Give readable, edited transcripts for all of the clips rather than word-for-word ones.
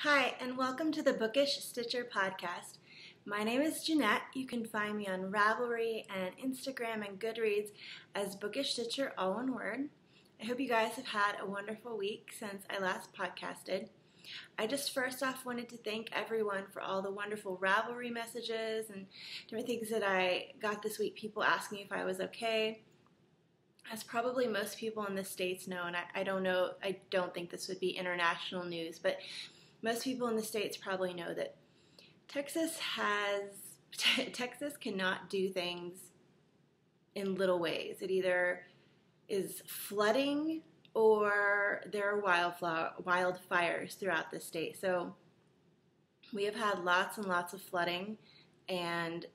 Hi, and welcome to the BookishStitcher podcast. My name is Jeanette. You can find me on Ravelry and Instagram and Goodreads as BookishStitcher, all one word. I hope you guys have had a wonderful week since I last podcasted. I just first off wanted to thank everyone for all the wonderful Ravelry messages and different things that I got this week, people asking if I was okay. As probably most people in the States know, and I don't think this would be international news, but most people in the States probably know that Texas cannot do things in little ways. It either is flooding or there are wildfires throughout the state. So we have had lots and lots of flooding, and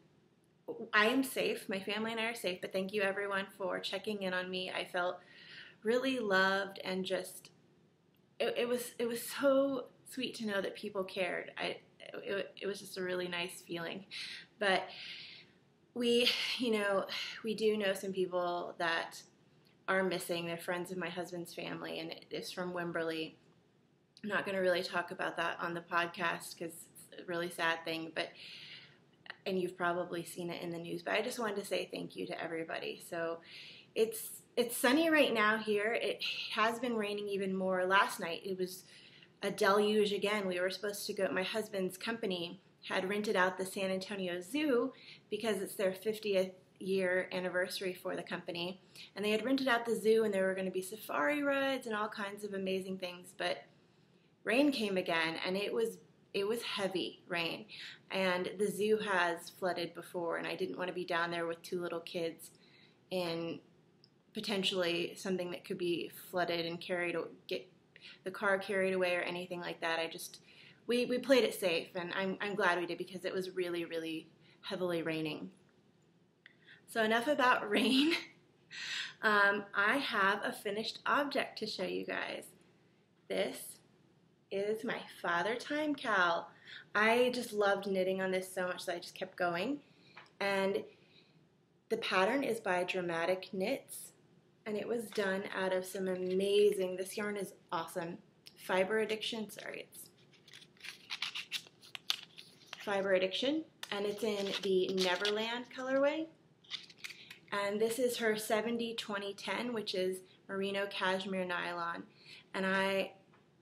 I am safe. My family and I are safe, but thank you everyone for checking in on me. I felt really loved, and just it was so sweet to know that people cared. It was just a really nice feeling. But we do know some people that are missing. They're friends of my husband's family, and it is from Wimberley. I'm not going to really talk about that on the podcast because it's a really sad thing, and you've probably seen it in the news, but I just wanted to say thank you to everybody. So it's sunny right now here. It has been raining even more. Last night it was a deluge again. We were supposed to go, my husband's company had rented out the San Antonio Zoo because it's their 50th year anniversary for the company, and they had rented out the zoo, and there were going to be safari rides and all kinds of amazing things, but rain came again, and it was heavy rain, and the zoo has flooded before, and I didn't want to be down there with two little kids in potentially something that could be flooded and get the car carried away or anything like that. We played it safe, and I'm glad we did because it was really, really heavily raining. So enough about rain. I have a finished object to show you guys. This is my Father Time cowl. I just loved knitting on this so much that I just kept going. And the pattern is by Dramatic Knits, and it was done out of some amazing, this yarn is awesome, Fiber Addiction, and it's in the Neverland colorway. And this is her 70-20-10, which is merino cashmere nylon. And I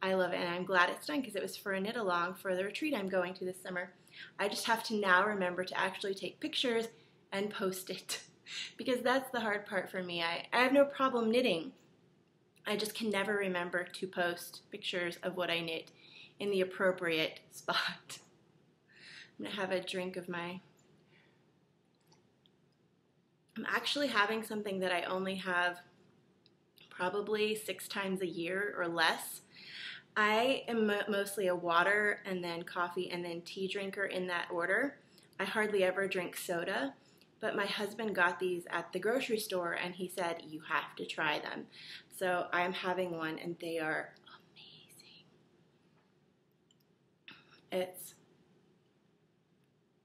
love it, and I'm glad it's done because it was for a knit along for the retreat I'm going to this summer. I just have to now remember to actually take pictures and post it because that's the hard part for me. I have no problem knitting. I just can never remember to post pictures of what I knit in the appropriate spot. I'm going to have a drink of I'm actually having something that I only have probably 6 times a year or less. I am mostly a water and then coffee and then tea drinker in that order. I hardly ever drink soda, but my husband got these at the grocery store and he said, you have to try them. So I'm having one, and they are amazing. It's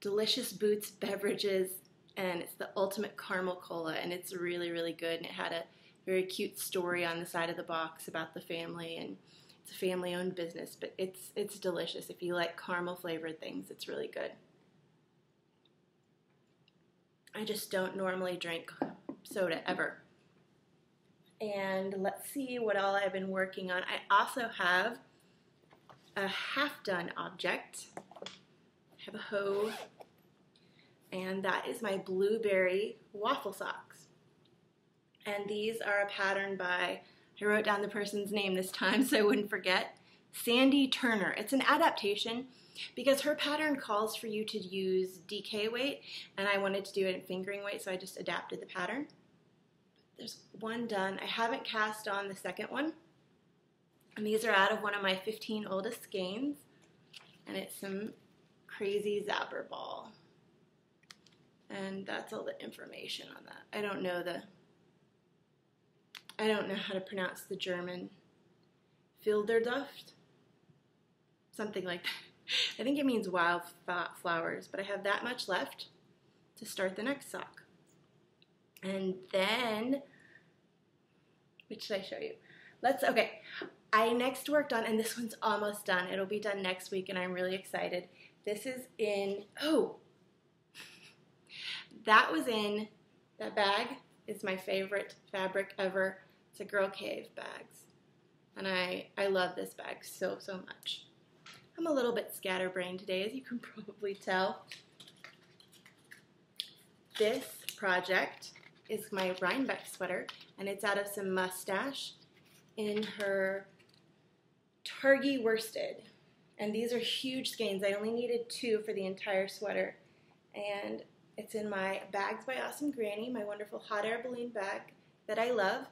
Delicious Boots Beverages, and it's the ultimate caramel cola, and it's really, really good, and it had a very cute story on the side of the box about the family, and it's a family-owned business, but it's delicious. If you like caramel-flavored things, it's really good. I just don't normally drink soda, ever. And let's see what all I've been working on. I also have a half-done object. I have a hoe, and that is my blueberry waffle socks. And these are a pattern by, I wrote down the person's name this time so I wouldn't forget, Sandy Turner. It's an adaptation because her pattern calls for you to use DK weight, and I wanted to do it in fingering weight, so I just adapted the pattern. There's one done. I haven't cast on the second one, and these are out of one of my 15 oldest skeins, and it's some crazy zapper ball. And that's all the information on that. I don't know how to pronounce the German. Filderduft? Something like that. I think it means wild flowers, but I have that much left to start the next sock. And then, which should I show you? Okay. I next worked on, and this one's almost done. It'll be done next week, and I'm really excited. This is in, that bag is my favorite fabric ever. It's a Girl Cave bags. And I love this bag so much. I'm a little bit scatterbrained today, as you can probably tell. This project is my Rhinebeck sweater, and it's out of some mustache in her Targhee worsted. And these are huge skeins. I only needed 2 for the entire sweater. And it's in my Bags by Awesome Granny, my wonderful hot air balloon bag that I love.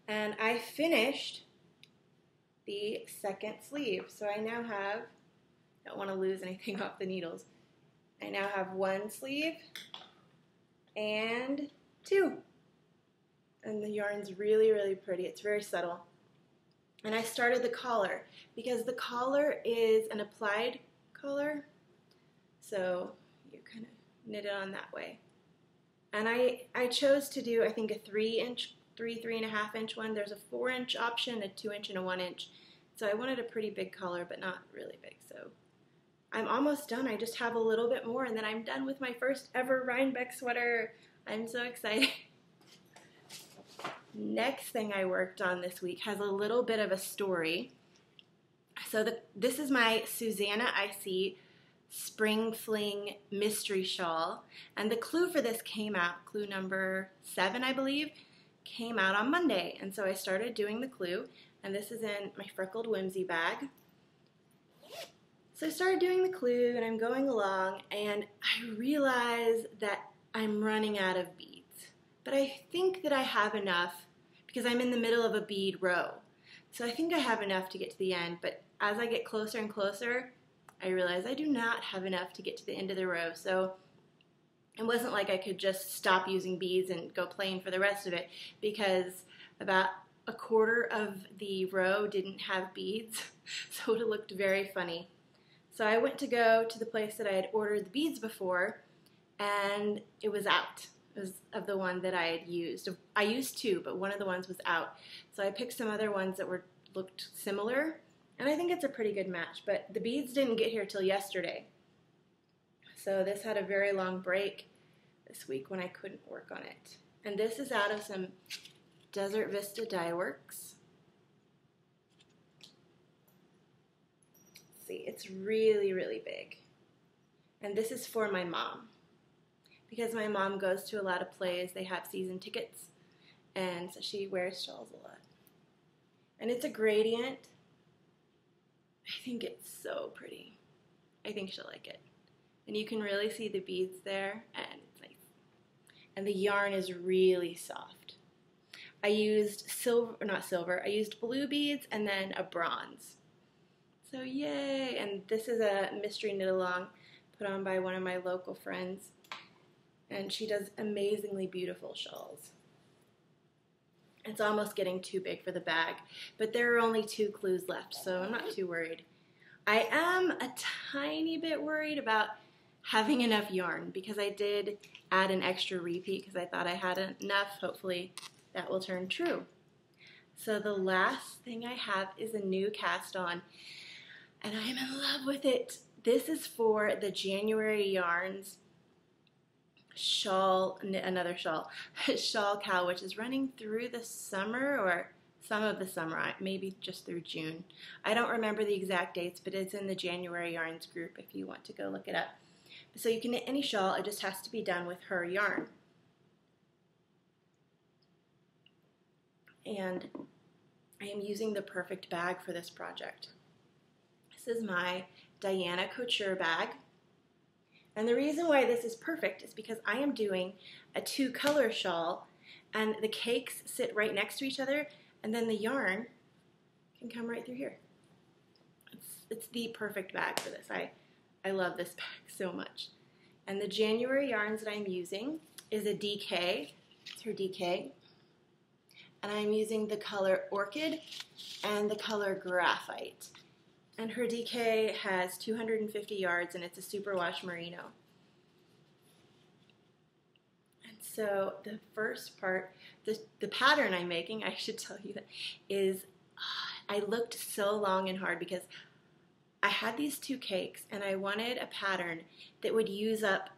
And I finished the second sleeve. So I now have, don't want to lose anything off the needles. I now have 1 sleeve and 2. And the yarn's really pretty. It's very subtle. And I started the collar because the collar is an applied collar. So you kind of knit it on that way. And I chose to do, I think, a 3.5 inch one. There's a 4-inch option, a 2-inch, and a 1-inch. So I wanted a pretty big collar, but not really big. So I'm almost done. I just have a little bit more, and then I'm done with my first ever Rhinebeck sweater. I'm so excited. Next thing I worked on this week has a little bit of a story. So this is my Susanna Icy Spring Fling Mystery Shawl. And the clue for this came out, clue number 7, I believe, came out on Monday. And so I started doing the clue. And this is in my Freckled Whimsy bag. So I started doing the clue, and I'm going along, and I realize that I'm running out of beads. But I think that I have enough because I'm in the middle of a bead row. So I think I have enough to get to the end, but as I get closer and closer, I realize I do not have enough to get to the end of the row. So it wasn't like I could just stop using beads and go plain for the rest of it, because about a quarter of the row didn't have beads, so it looked very funny. So I went to go to the place that I had ordered the beads before, and it was out. It was of the one that I had used. I used 2, but one of the ones was out. So I picked some other ones that looked similar, and I think it's a pretty good match. But the beads didn't get here till yesterday. So this had a very long break this week when I couldn't work on it. And this is out of some Desert Vista Dye Works. Let's see, it's really big. And this is for my mom, because my mom goes to a lot of plays. They have season tickets, and so she wears shawls a lot. And it's a gradient. I think it's so pretty. I think she'll like it. And you can really see the beads there, and it's nice. And the yarn is really soft. I used I used blue beads and then a bronze. So yay! And this is a mystery knit along put on by one of my local friends. And she does amazingly beautiful shawls. It's almost getting too big for the bag, but there are only 2 clues left, so I'm not too worried. I am a tiny bit worried about having enough yarn, because I did add an extra repeat because I thought I had enough. Hopefully that will turn true. So the last thing I have is a new cast on, and I am in love with it. This is for the January Yarns shawl, another shawl, shawl cowl, which is running through the summer, or some of the summer, maybe just through June. I don't remember the exact dates, but it's in the January Yarns group if you want to go look it up. So you can knit any shawl, it just has to be done with her yarn. And I am using the perfect bag for this project. This is my Diana Couture bag. And the reason why this is perfect is because I am doing a 2-color shawl, and the cakes sit right next to each other, and then the yarn can come right through here. It's the perfect bag for this. I love this bag so much. And the January yarns that I'm using is a DK. It's her DK. And I'm using the color Orchid and the color Graphite. And her DK has 250 yards, and it's a superwash merino. And So the first part, the pattern I'm making, I should tell you that, is I looked so long and hard because I had these two cakes and I wanted a pattern that would use up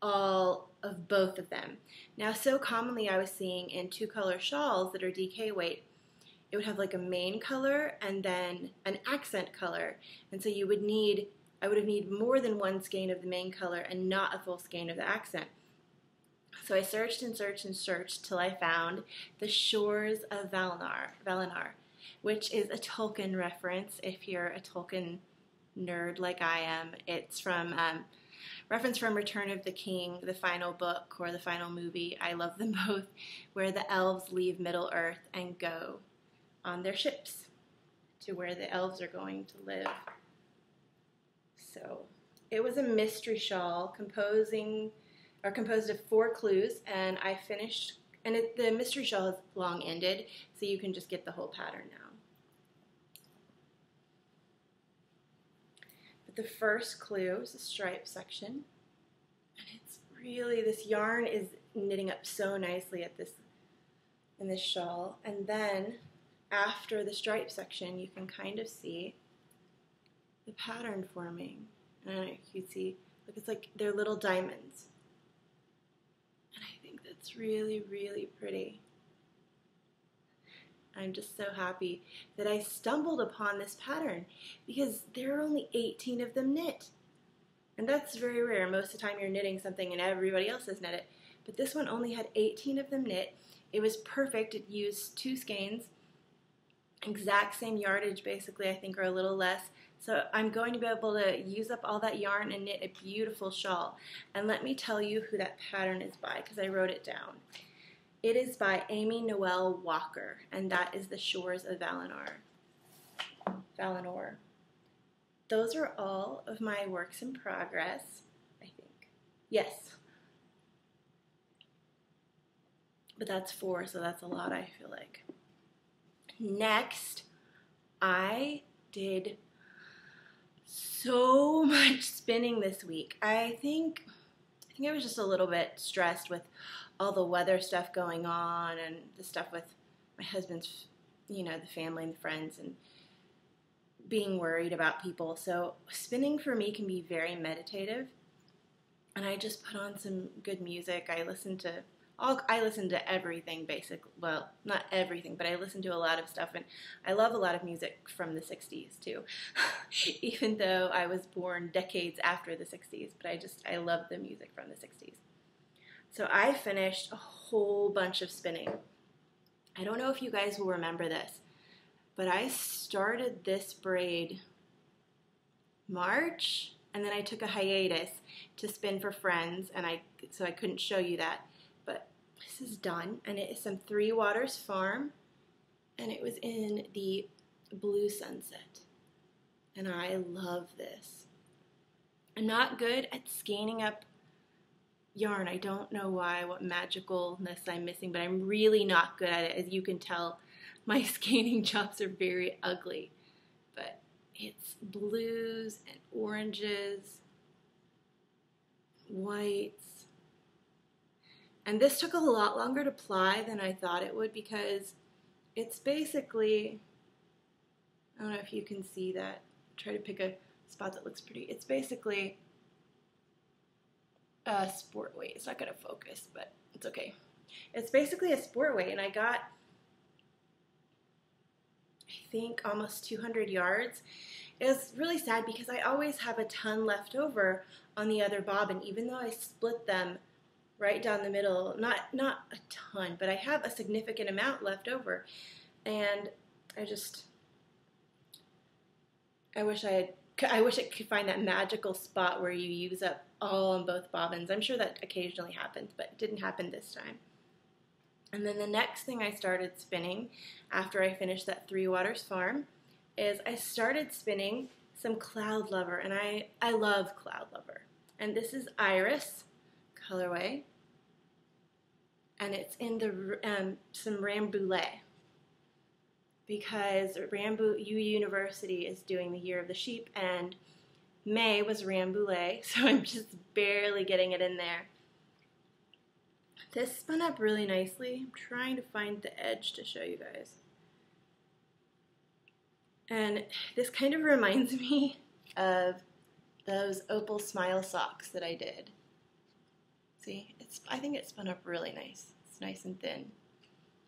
all of both of them. Now, so commonly I was seeing in 2-color shawls that are DK weight, it would have like a main color and then an accent color. And so I would need more than one skein of the main color and not a full skein of the accent. So I searched and searched and searched till I found the Shores of Valinor, which is a Tolkien reference. If you're a Tolkien nerd like I am, it's from reference from Return of the King, the final book or the final movie. I love them both, where the elves leave Middle Earth and go on their ships to where the elves are going to live. So it was a mystery shawl composed of 4 clues, and I finished, and the mystery shawl is long ended, so you can just get the whole pattern now. But the first clue is the stripe section, and it's really, this yarn is knitting up so nicely in this shawl, and then after the stripe section you can kind of see the pattern forming. I don't know if you can see, look, it's like they're little diamonds. And I think that's really, really pretty. I'm just so happy that I stumbled upon this pattern because there are only 18 of them knit. And that's very rare. Most of the time you're knitting something and everybody else has knit it. But this one only had 18 of them knit. It was perfect. It used 2 skeins, exact same yardage basically, I think, or a little less. So I'm going to be able to use up all that yarn and knit a beautiful shawl. And let me tell you who that pattern is by, because I wrote it down. It is by Amy Noel Walker, and that is the Shores of Valinor. Those are all of my works in progress, I think. Yes. But that's 4, so that's a lot, I feel like. Next, I did so much spinning this week. I think I was just a little bit stressed with all the weather stuff going on and the stuff with my husband's, the family and the friends, and being worried about people. So spinning for me can be very meditative, and I just put on some good music. I listen to everything, basically. Well, not everything, but I listen to a lot of stuff, and I love a lot of music from the 60s too, even though I was born decades after the 60s, but I love the music from the 60s. So I finished a whole bunch of spinning. I don't know if you guys will remember this, but I started this braid March, and then I took a hiatus to spin for friends, and so I couldn't show you that. But this is done, and it is some 3 Waters Farm, and it was in the Blue Sunset, and I love this. I'm not good at scanning up yarn. I don't know why, what magicalness I'm missing, but I'm really not good at it. As you can tell, my scanning jobs are very ugly, but it's blues and oranges, whites. And this took a lot longer to ply than I thought it would, because it's basically, I don't know if you can see that. Try to pick a spot that looks pretty. It's basically a sport weight. It's not going to focus, but it's okay. It's basically a sport weight, and I got, I think, almost 200 yards. It was really sad because I always have a ton left over on the other bobbin, even though I split them right down the middle. Not a ton, but I have a significant amount left over. And I wish I could find that magical spot where you use up all on both bobbins. I'm sure that occasionally happens, but it didn't happen this time. And then the next thing I started spinning after I finished that 3 Waters Farm is I started spinning some Cloud Lover, and I love Cloud Lover. And this is Iris colorway, and it's in the some Rambouillet, because University is doing the Year of the Sheep, and May was Rambouillet, so I'm just barely getting it in there. This spun up really nicely. I'm trying to find the edge to show you guys. And this kind of reminds me of those opal smile socks that I did. See, I think it spun up really nice. It's nice and thin.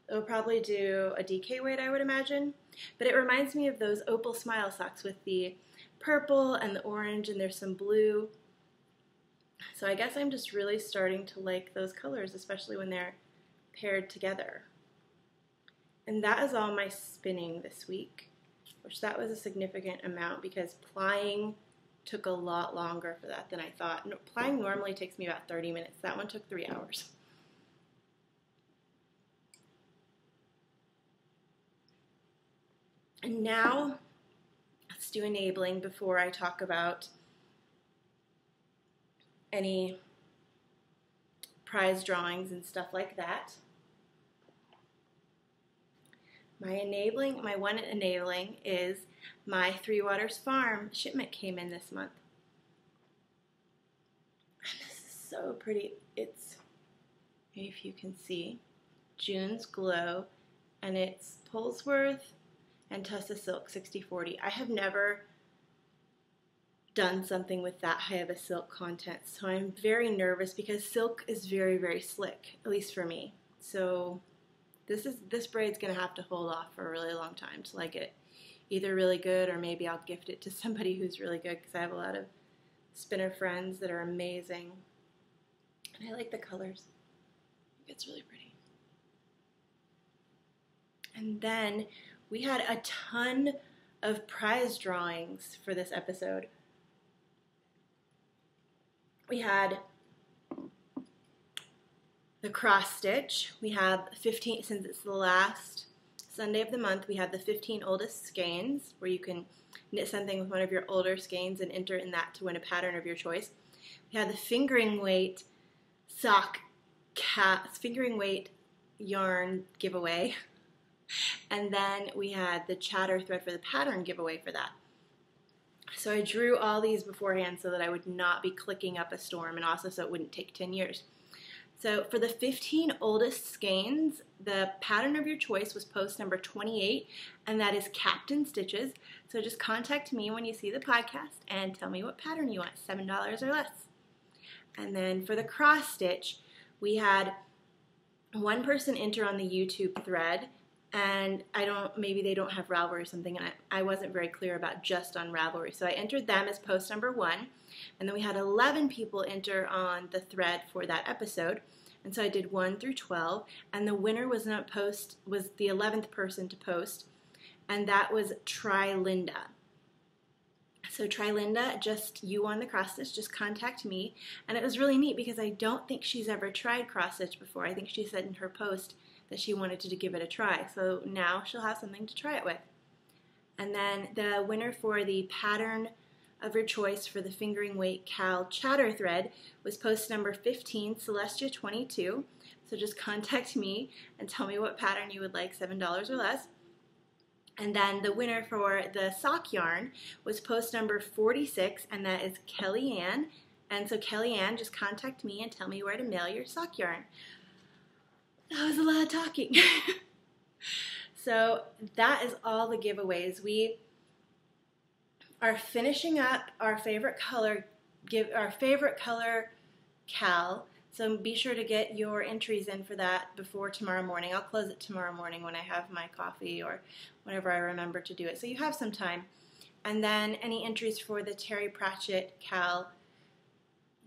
It'll probably do a DK weight, I would imagine. But it reminds me of those opal smile socks with the purple and the orange, and there's some blue. So I guess I'm just really starting to like those colors, especially when they're paired together. And that is all my spinning this week, which that was a significant amount because plying took a lot longer for that than I thought. Plying normally takes me about 30 minutes. That one took 3 hours. And now let's do enabling before I talk about any prize drawings and stuff like that. My one enabling is my Three Waters Farm shipment came in this month. And this is so pretty. It's, if you can see, June's Glow, and it's Polesworth and Tussa Silk 60/40. I have never done something with that high of a silk content, so I'm very nervous because silk is very, very slick, at least for me. So this braid's gonna have to hold off for a really long time till I get either really good or maybe I'll gift it to somebody who's really good because I have a lot of spinner friends that are amazing. And I like the colors. I think it's really pretty. And then we had a ton of prize drawings for this episode. We had the cross stitch. We have 15, since it's the last Sunday of the month, we have the 15 oldest skeins where you can knit something with one of your older skeins and enter in that to win a pattern of your choice. We had the fingering weight fingering weight yarn giveaway. And then we had the chatter thread for the pattern giveaway for that. So I drew all these beforehand so that I would not be clicking up a storm and also so it wouldn't take 10 years. So for the 15 oldest skeins, the pattern of your choice was post number 28, and that is Captain Stitches. So just contact me when you see the podcast and tell me what pattern you want, $7 or less. And then for the cross stitch, we had one person enter on the YouTube thread, and maybe they don't have Ravelry or something, and I wasn't very clear about just on Ravelry. So I entered them as post number 1, and then we had 11 people enter on the thread for that episode, and so I did 1 through 12, and the winner was the 11th person to post, and that was Try Linda. So Try Linda, just you on the cross stitch, just contact me, and it was really neat because I don't think she's ever tried cross stitch before. I think she said in her post that she wanted to give it a try. So now she'll have something to try it with. And then the winner for the pattern of your choice for the fingering weight cowl chatter thread was post number 15, Celestia 22. So just contact me and tell me what pattern you would like, $7 or less. And then the winner for the sock yarn was post number 46, and that is Kelly Ann. And so Kelly Ann, just contact me and tell me where to mail your sock yarn. That was a lot of talking. So that is all the giveaways. We are finishing up our favorite color cowl. So be sure to get your entries in for that before tomorrow morning. I'll close it tomorrow morning when I have my coffee or whenever I remember to do it. So you have some time. And then any entries for the Terry Pratchett cowl,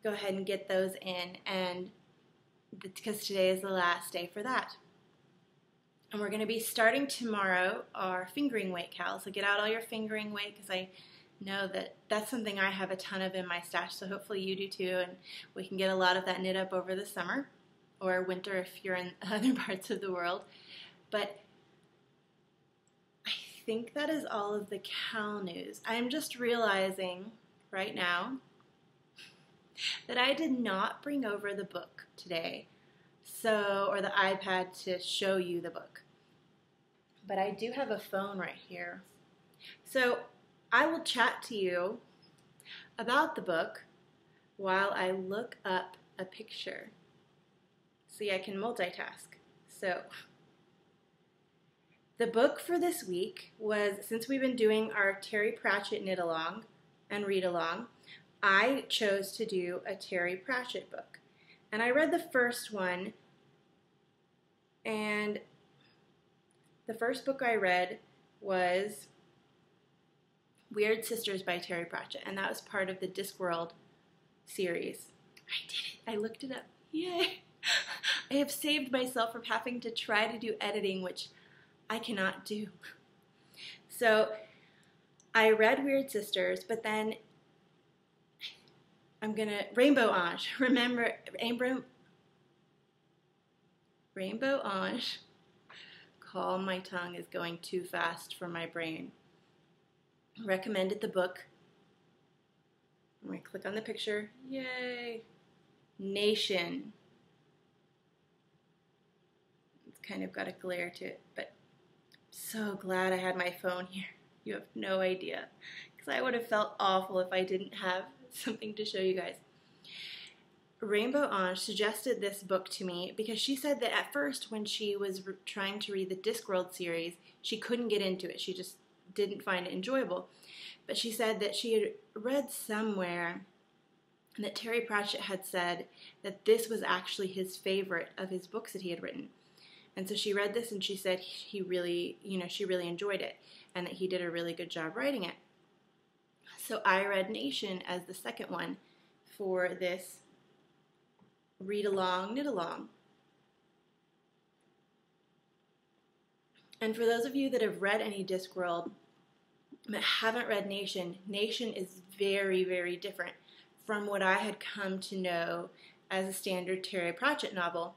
go ahead and get those in, and because today is the last day for that. And we're going to be starting tomorrow our fingering weight cowl. So get out all your fingering weight because I know that that's something I have a ton of in my stash. So hopefully you do too, and we can get a lot of that knit up over the summer or winter if you're in other parts of the world. But I think that is all of the cowl news. I'm just realizing right now that I did not bring over the book today, or the iPad to show you the book. But I do have a phone right here. So I will chat to you about the book while I look up a picture. See, I can multitask. So the book for this week was, since we've been doing our Terry Pratchett knit along and read along, I chose to do a Terry Pratchett book. And I read the first one, and the first book I read was Weird Sisters by Terry Pratchett, and that was part of the Discworld series. I did it. I looked it up. Yay! I have saved myself from having to try to do editing, which I cannot do. So I read Weird Sisters, but then Rainbow Ange. Remember, Rainbow Ange. Calm, my tongue is going too fast for my brain. Recommended the book. I'm going to click on the picture. Yay! Nation. It's kind of got a glare to it, but I'm so glad I had my phone here. You have no idea. Because I would have felt awful if I didn't have something to show you guys. Rainbow Ange suggested this book to me because she said that at first when she was trying to read the Discworld series, she couldn't get into it. She just didn't find it enjoyable. But she said that she had read somewhere that Terry Pratchett had said that this was actually his favorite of his books that he had written. And so she read this and she said she really enjoyed it and that he did a really good job writing it. So I read Nation as the second one for this read along, knit along. And for those of you that have read any Discworld but haven't read Nation, Nation is very, very different from what I had come to know as a standard Terry Pratchett novel.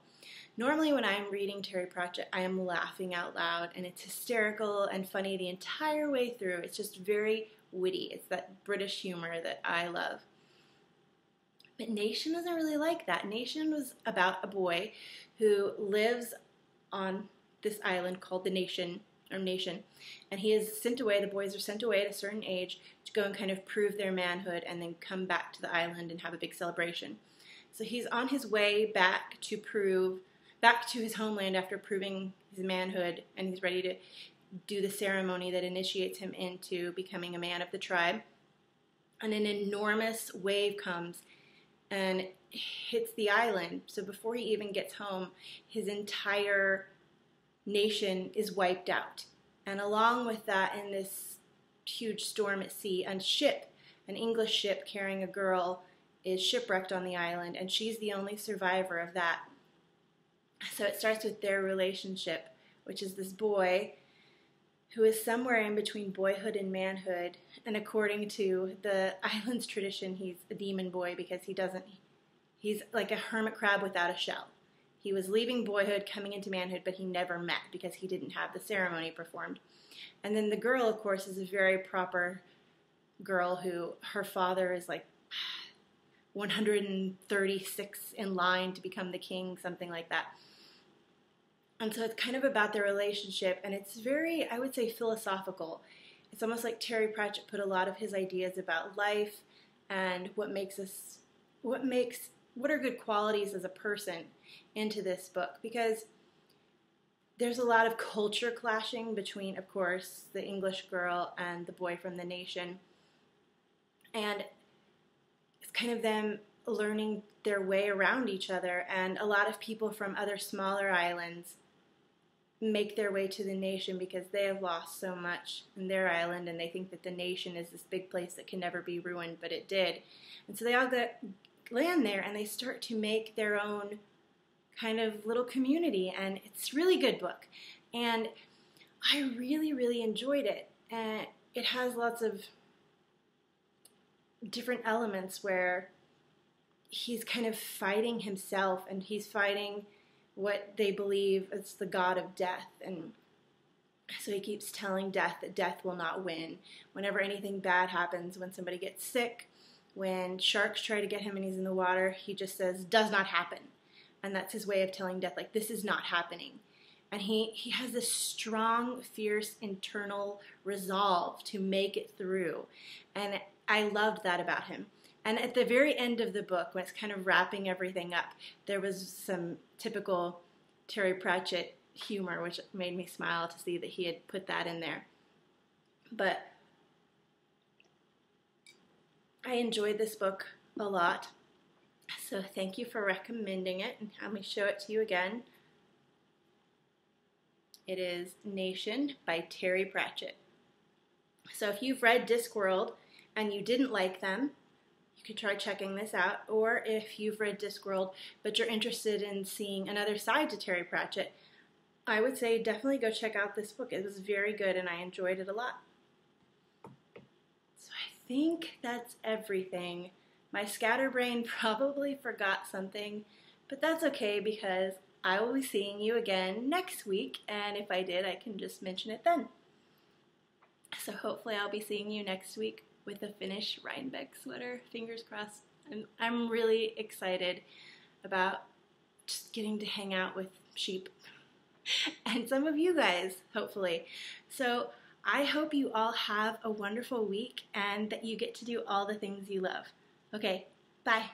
Normally when I'm reading Terry Pratchett, I am laughing out loud, and it's hysterical and funny the entire way through. It's just very witty. It's that British humor that I love. But Nation wasn't really like that. Nation was about a boy who lives on this island called the Nation, and he is sent away. The boys are sent away at a certain age to go and kind of prove their manhood and then come back to the island and have a big celebration. So he's on his way back to his homeland after proving his manhood, and he's ready to do the ceremony that initiates him into becoming a man of the tribe. And an enormous wave comes and hits the island. So before he even gets home, his entire nation is wiped out. And along with that, in this huge storm at sea, an English ship carrying a girl, is shipwrecked on the island, and she's the only survivor of that. So it starts with their relationship, which is this boy who is somewhere in between boyhood and manhood, and according to the island's tradition, he's a demon boy because he's like a hermit crab without a shell. He was leaving boyhood, coming into manhood, but he never met because he didn't have the ceremony performed. And then the girl, of course, is a very proper girl who, her father is like 136 in line to become the king, something like that. And so it's kind of about their relationship, and it's very, I would say, philosophical. It's almost like Terry Pratchett put a lot of his ideas about life and what are good qualities as a person into this book, because there's a lot of culture clashing between, of course, the English girl and the boy from the Nation. And it's kind of them learning their way around each other, and a lot of people from other smaller islands make their way to the Nation because they have lost so much in their island, and they think that the Nation is this big place that can never be ruined, but it did. And so they all land there, and they start to make their own kind of little community, and it's a really good book. And I really, really enjoyed it. And it has lots of different elements where he's kind of fighting himself, and he's fighting what they believe is the god of death. And so he keeps telling death that death will not win. Whenever anything bad happens, when somebody gets sick, when sharks try to get him and he's in the water, he just says, does not happen. And that's his way of telling death, like, this is not happening. And he has this strong, fierce, internal resolve to make it through. And I loved that about him. And at the very end of the book, when it's kind of wrapping everything up, there was some typical Terry Pratchett humor, which made me smile to see that he had put that in there. But I enjoyed this book a lot, so thank you for recommending it, and let me show it to you again. It is Nation by Terry Pratchett. So if you've read Discworld and you didn't like them, you could try checking this out. Or if you've read Discworld but you're interested in seeing another side to Terry Pratchett, I would say definitely go check out this book. It was very good and I enjoyed it a lot. So I think that's everything. My scatterbrain probably forgot something, but that's okay because I will be seeing you again next week, and if I did, I can just mention it then. So hopefully I'll be seeing you next week with a finished Rhinebeck sweater. Fingers crossed. I'm really excited about just getting to hang out with sheep and some of you guys, hopefully. So I hope you all have a wonderful week and that you get to do all the things you love. Okay, bye.